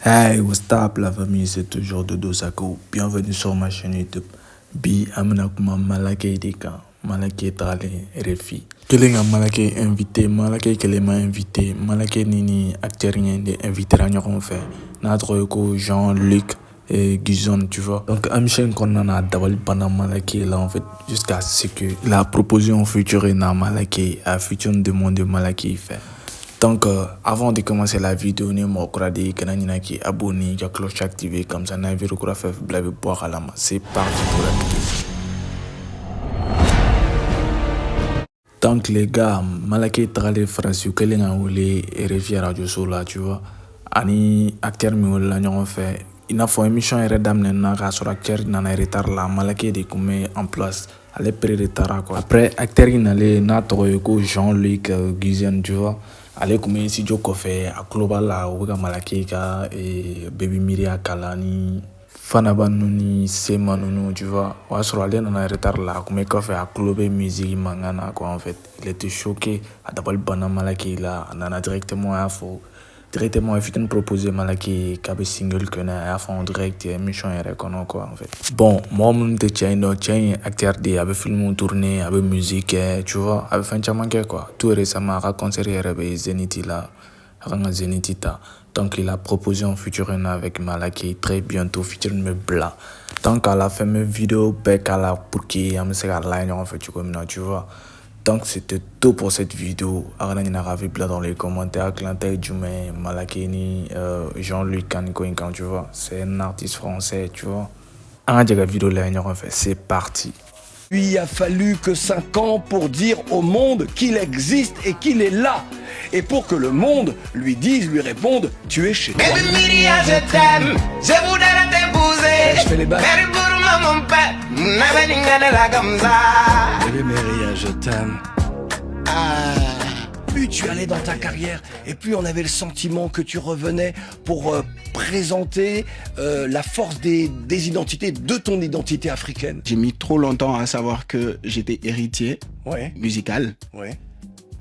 Hey, what's up la famille, c'est toujours Dodo Sako. Bienvenue sur ma chaîne YouTube. Bi amena kuma malake deka, malake trale refi. Kelenga malake invité, malake kelema invité, malake nini acteur de invité à ɲɔgɔn fɛ. Notre ko Jean-Luc et Guzon, tu vois. Donc Amchen qu'on a dabali bana malake là en fait jusqu'à ce que la proposition future na malake a futur demande malake fait. Donc, avant de commencer la vidéo, ne m'occupe de qui abonné, la cloche activée, comme ça, n'avez pas fait blague boire à la main. C'est parti pour la vidéo. Donc, les gars, Malaké Trale France, quel est le réfi à Radio Sola, tu vois. Ani acteur mi la ñon fait. Il a fait émission et redam na sur acteur nana retard la Malaké de comme en place. Allez près retard quoi. Après acteur il allait na ko Jean-Luc Guzien, tu vois. Ale comme si Joko fait à global la ouga malakeka et baby miria kalani fanabanuni semanunu tu vois wa sur ale na retard là comme quoi fait à global musique mangana quoi en fait il était choqué à d'abord bana malaki là nana directement à faux directement il proposé malaki kabe single que na à fond direct émission et reconnaît quoi en fait bon moi mon de tiens acteur de avait film tourné avec musique tu vois avec fin chamanke quoi tout récemment à concert avec Zenith là à Zenith donc il a proposé un futur avec malaki très bientôt futur me blanc donc à la fin de vidéo bec à la pour qui am se line en fait tu vois. Donc c'était tout pour cette vidéo. Dans les commentaires, Clantel Djumé, Malakeni, Jean-Luc Kanikoinkan, tu vois. C'est un artiste français, tu vois. Vidéo là, c'est parti. Il a fallu que 5 ans pour dire au monde qu'il existe et qu'il est là. Et pour que le monde lui dise, lui réponde, tu es chez toi. Baby Myria, je t'aime, je voudrais t'épouser. Je fais les bases. Baby pour mon père, n'aveninga de la gamza. Baby Myria, je t'aime. Plus tu allais dans ta carrière et plus on avait le sentiment que tu revenais pour présenter la force des identités, de ton identité africaine. J'ai mis trop longtemps à savoir que j'étais héritier musical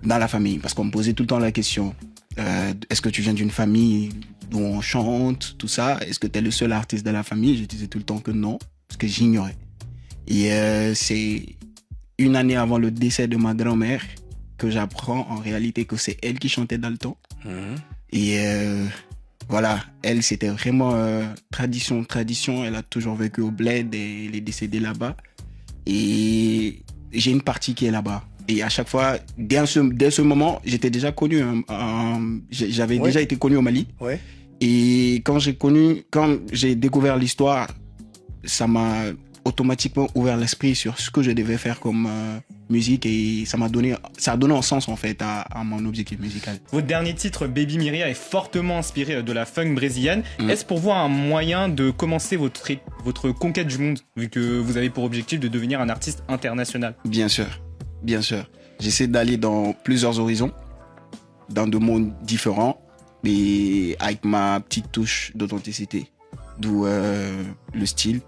dans la famille, parce qu'on me posait tout le temps la question, est-ce que tu viens d'une famille où on chante, tout ça? Est-ce que tu es le seul artiste de la famille? Je disais tout le temps que non, parce que j'ignorais. Et c'est une année avant le décès de ma grand-mère que j'apprends en réalité que c'est elle qui chantait dans le temps. Et voilà, elle c'était vraiment tradition. Elle a toujours vécu au bled et elle est décédée là-bas. Et j'ai une partie qui est là-bas. Et à chaque fois, dès ce moment, j'étais déjà connu. J'avais déjà été connu au Mali. Et quand j'ai découvert l'histoire, ça m'a automatiquement ouvert l'esprit sur ce que je devais faire comme musique, et ça a donné un sens en fait à mon objectif musical. Votre dernier titre, Baby Myria, est fortement inspiré de la funk brésilienne. Est-ce pour vous un moyen de commencer votre conquête du monde, vu que vous avez pour objectif de devenir un artiste international? Bien sûr. J'essaie d'aller dans plusieurs horizons, dans deux mondes différents, mais avec ma petite touche d'authenticité, d'où le style.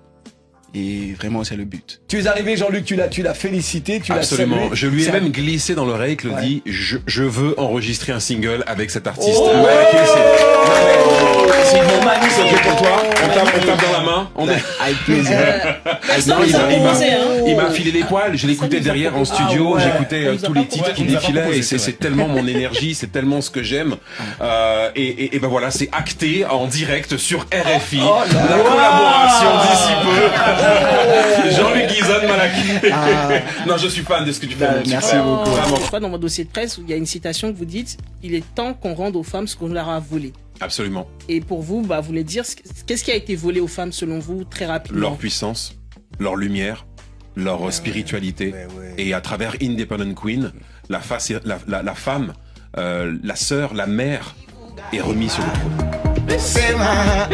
Et vraiment, c'est le but. Tu es arrivé, Jean-Luc, tu l'as félicité, tu l'as salué. Absolument. Je lui ai même glissé dans l'oreille, Claudie, je veux enregistrer un single avec cet artiste. C'est mon mani, c'est ok pour toi. On tape dans la main. Avec plaisir. Il m'a filé les poils, je l'écoutais derrière en studio, j'écoutais tous les titres qui défilaient, et c'est tellement mon énergie, c'est tellement ce que j'aime. Et ben voilà, c'est acté en direct sur RFI. La collaboration d'ici peu. Jean-Luc Guzon Malaki. Non, je suis fan de ce que tu fais. Merci beaucoup. Je crois dans votre dossier de presse, il y a une citation que vous dites: il est temps qu'on rende aux femmes ce qu'on leur a volé. Absolument. Et pour vous, vous voulez dire, qu'est-ce qui a été volé aux femmes selon vous, très rapidement? Leur puissance, leur lumière, leur spiritualité. Et à travers Independent Queen, la femme, la sœur, la mère est remise sur le trône. C'est ma